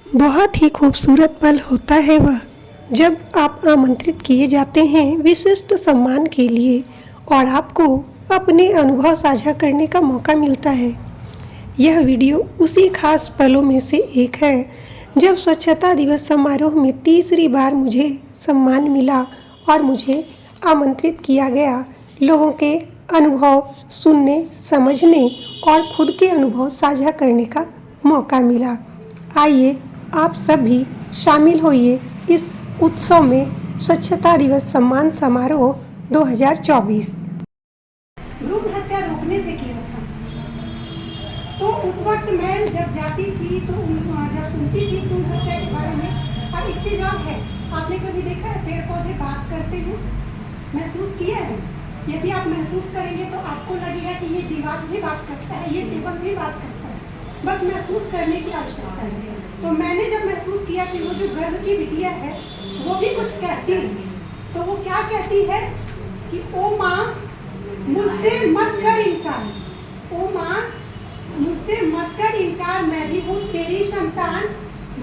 बहुत ही खूबसूरत पल होता है वह जब आप आमंत्रित किए जाते हैं विशिष्ट सम्मान के लिए और आपको अपने अनुभव साझा करने का मौका मिलता है। यह वीडियो उसी खास पलों में से एक है जब स्वच्छता दिवस समारोह में तीसरी बार मुझे सम्मान मिला और मुझे आमंत्रित किया गया। लोगों के अनुभव सुनने, समझने और खुद के अनुभव साझा करने का मौका मिला। आइए आप सब भी शामिल होइए इस उत्सव में स्वच्छता दिवस सम्मान समारोह 2024। भ्रूण हत्या रोकने से किया था। तो उस वक्त मैं जब जाती थी तो जब सुनती थी भ्रूण हत्या के बारे में। और एक चीज़ और है, आपने कभी देखा है पेड़ पौधे बात करते हैं? महसूस किया है? यदि आप महसूस करेंगे तो आपको लगेगा कि ये दीवार भी बात करता है, ये टेबल भी बात करता है। बस महसूस करने की आवश्यकता है। तो मैंने जब महसूस किया कि वो जो गर्भ की बिटिया है वो भी कुछ कहती है, तो वो क्या कहती है कि ओ माँ मुझसे मत कर इनकार, ओ माँ मुझसे मत कर इनकार, मैं भी हूँ तेरी संतान,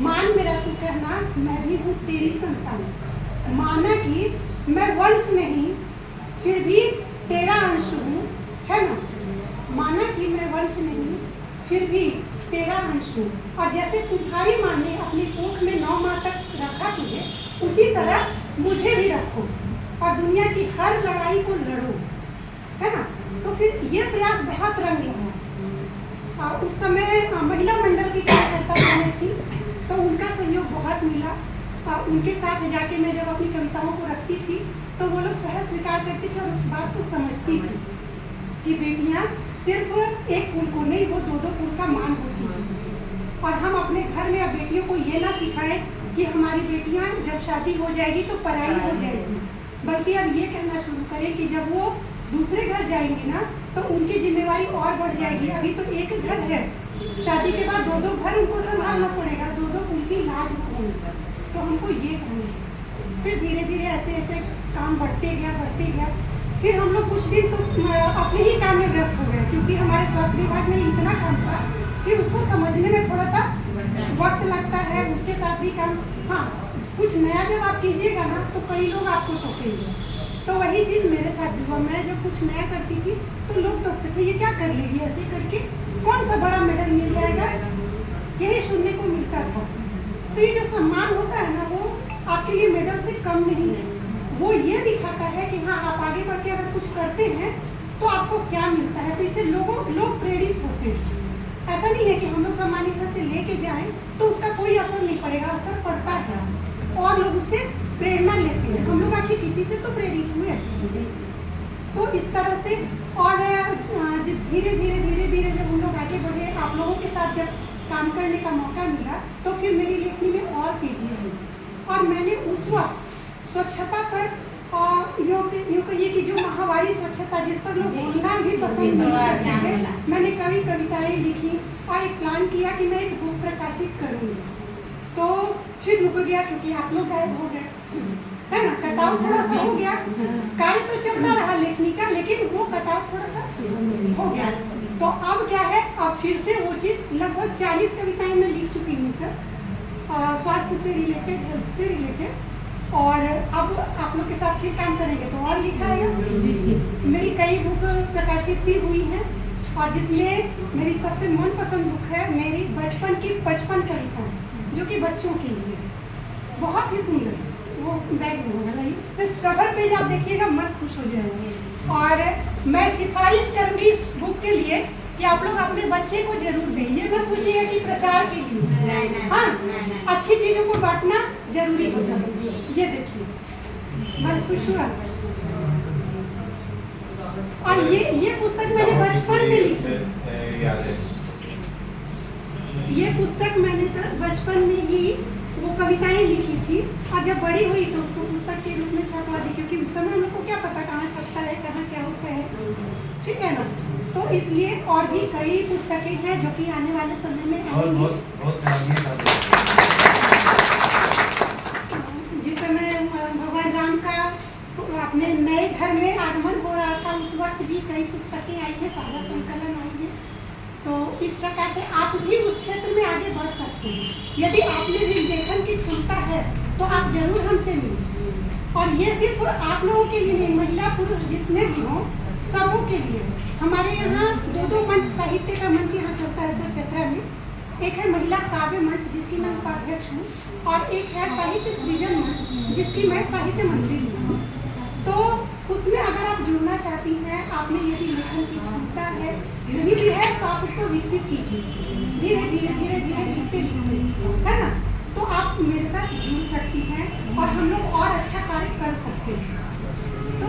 मान मेरा तू कहना, मैं भी हूँ तेरी संतान। माना कि मैं वंश नहीं फिर भी तेरा अंश हूँ, है ना? माना कि मैं वंश नहीं फिर भी तेरा अंश हूँ। और जैसे तुम्हारी माँ ने अपनी कोख में 9 माह तक रखा तुझे, उसी तरह मुझे भी रखो और दुनिया की हर लड़ाई को लड़ो, है ना? तो फिर ये प्रयास बहुत रंग लाया। उस समय महिला मंडल की कार्यकर्ता मैं थी, तो उनका सहयोग बहुत मिला। उनके साथ जाके मैं जब अपनी कविताओं को रखती थी तो वो लोग सहज स्वीकार करती थी और उस बात को समझती थी कि बेटियां सिर्फ एक कुल को नहीं, वो 2-2 कुल का मान होती है। और हम अपने घर में अब बेटियों को ये ना सिखाएं कि हमारी बेटियां जब शादी हो जाएगी तो पराई हो जाएगी, बल्कि अब ये कहना शुरू करें कि जब वो दूसरे घर जाएंगी ना तो उनकी जिम्मेवारी और बढ़ जाएगी। अभी तो एक घर है, शादी के बाद 2-2 घर उनको संभालना पड़ेगा, 2-2 कुल की लाज होगी। तो हमको ये कहना है। फिर धीरे धीरे ऐसे ऐसे काम बढ़ते गया। फिर हम लोग कुछ दिन तो अपने ही काम में व्यस्त हो गए, क्योंकि हमारे स्वास्थ्य विभाग में इतना काम था कि उसको समझने में थोड़ा सा वक्त लगता है, उसके साथ भी काम। हाँ, कुछ नया जब आप कीजिएगा ना तो कई लोग आपको टोकेंगे। तो वही चीज़ मेरे साथ भी हुआ। मैं जब कुछ नया करती थी तो लोग टोकते थे, ये क्या कर लेगी, ऐसे करके कौन सा बड़ा मेडल मिल जाएगा, यही सुनने को मिलता था। तो ये जो सम्मान होता है ना, वो आपके लिए मेडल से कम नहीं है। वो ये दिखाता है कि हाँ, आप आगे बढ़ के अगर कुछ करते हैं तो आपको क्या मिलता है। तो इससे लोग प्रेरित होते हैं। ऐसा नहीं है कि हम लोग सम्मान इधर से लेके जाएं तो उसका कोई असर नहीं पड़ेगा, असर पड़ता है और लोग उससे प्रेरणा लेते हैं। हम लोग आखिर किसी से तो प्रेरित हुए। तो इस तरह से और धीरे धीरे जब हम लोग आगे बढ़े, आप लोगों के साथ जब काम करने का मौका मिला तो फिर मेरी लेखनी में और तेजी हुई। और मैंने उस वक्त स्वच्छता पर यूँ कहिए कि जो माहवारी स्वच्छता जिस पर लोग बोलना भी पसंद नहीं करते थे, मैंने कविताएं लिखी और एक प्लान किया कि मैं एक बुक प्रकाशित करूँगी। तो फिर रुक गया क्योंकि आप लोग गायब हो गए, है ना? कटाव थोड़ा सा हो गया। कार्य तो चलता रहा लेखनी का, लेकिन वो कटाव थोड़ा सा हो गया। तो अब क्या है, अब फिर से वो चीज़ लगभग 40 कविताएं मैं लिख चुकी हूँ सर, स्वास्थ्य से रिलेटेड, हेल्थ से रिलेटेड। और अब आप लोग के साथ फिर काम करेंगे तो और लिखा है। मेरी कई बुक प्रकाशित भी हुई हैं और जिसमें मेरी सबसे मनपसंद बुक है मेरी बचपन की 55 कविताएं, जो कि बच्चों के लिए बहुत ही सुंदर। वो बैग में होगा, सिर्फ कवर पेज आप देखिएगा मन खुश हो जाएगा। और मैं सिफारिश करूँगी इस बुक के लिए कि आप लोग अपने बच्चे को जरूर दें। ये मत सोचिएगा कि प्रचार के लिए, हाँ, अच्छी चीज़ों को बांटना जरूरी होता है। ये देखिए, मन खुश हुआ। और ये पुस्तक मैंने बचपन में लिखी। ये पुस्तक मैंने सर बचपन में ही वो कविताएं लिखी थी और जब बड़ी हुई तो उसको पुस्तक के रूप में छपवा दी, क्योंकि उस समय हम लोग को क्या पता कहाँ छपता है, कहाँ क्या होता है, ठीक है ना? तो इसलिए और भी कई पुस्तकें हैं जो कि आने वाले समय में आएंगी। जिस समय भगवान राम का अपने नए घर में आगमन हो रहा था उस वक्त भी कई पुस्तकें आई हैं, साझा संकलन आई है। तो इस प्रकार से आप भी उस क्षेत्र में आगे बढ़ सकते हैं। यदि आप में भी लेखन की क्षमता है तो आप जरूर हमसे मिलें। और ये सिर्फ आप लोगों के लिए नहीं, महिला पुरुष जितने भी हों सबों के लिए। हमारे यहाँ दो मंच, साहित्य का मंच यहाँ चलता है सर चतरा में। एक है महिला काव्य मंच जिसकी मैं उपाध्यक्ष हूँ, और एक है साहित्य सृजन मंच जिसकी मैं साहित्य मंत्री हूँ। तो उसमें अगर आप जुड़ना चाहती हैं, आप में यदि लेखन की क्षमता है, नहीं भी है तो आप उसको विकसित कीजिए धीरे धीरे धीरे धीरे लिखते लिखते, है ना। तो आप मेरे साथ जुड़ सकती हैं और हम लोग और अच्छा कार्य कर सकते हैं। तो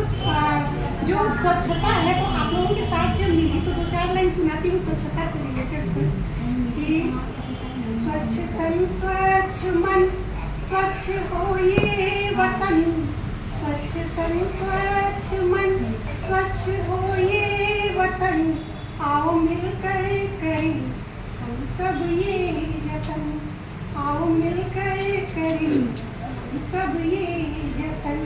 जो स्वच्छता है, तो आप लोगों के साथ जब मिली तो 2-4 लाइन सुनाती हूँ स्वच्छता से रिलेटेड से कि स्वच्छ तन स्वच्छ मन स्वच्छ हो ये वतन, स्वच्छ तन स्वच्छ मन स्वच्छ हो ये वतन, आओ मिलकर करें हम सब ये जतन, आओ मिलकर करें हम सब ये जतन।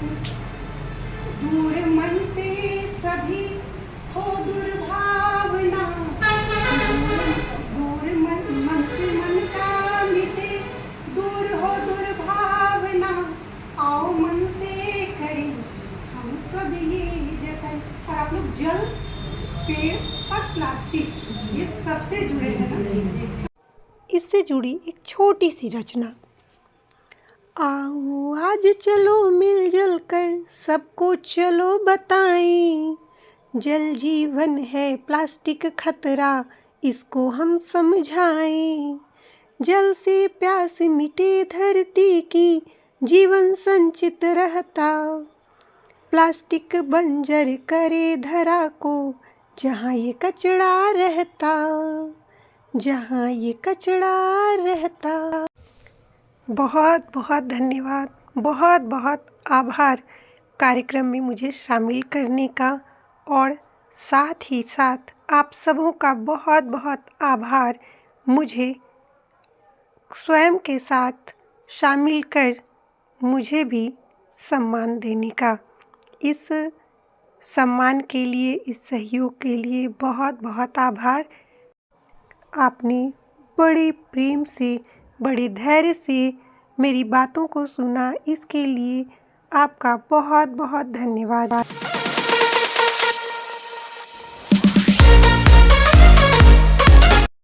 दूर मन से सभी हो दुर्भावना, दूर मन से मन का मिटे, दूर हो दुर्भावना, आओ मन से करें हम सब ये जतन। और आप लोग जल, पेड़ और प्लास्टिक ये सबसे जुड़े हैं ना। इससे जुड़ी एक छोटी सी रचना। आओ आज चलो मिलजुल कर सबको चलो बताएं, जल जीवन है प्लास्टिक खतरा इसको हम समझाएं, जल से प्यास मिटे धरती की जीवन संचित रहता, प्लास्टिक बंजर करे धरा को जहाँ ये कचरा रहता, जहाँ ये कचरा रहता। बहुत बहुत धन्यवाद, बहुत बहुत आभार कार्यक्रम में मुझे शामिल करने का, और साथ ही साथ आप सबों का बहुत बहुत आभार मुझे स्वयं के साथ शामिल कर मुझे भी सम्मान देने का। इस सम्मान के लिए, इस सहयोग के लिए बहुत बहुत आभार। आपने बड़े प्रेम से, बड़े धैर्य से मेरी बातों को सुना, इसके लिए आपका बहुत बहुत धन्यवाद।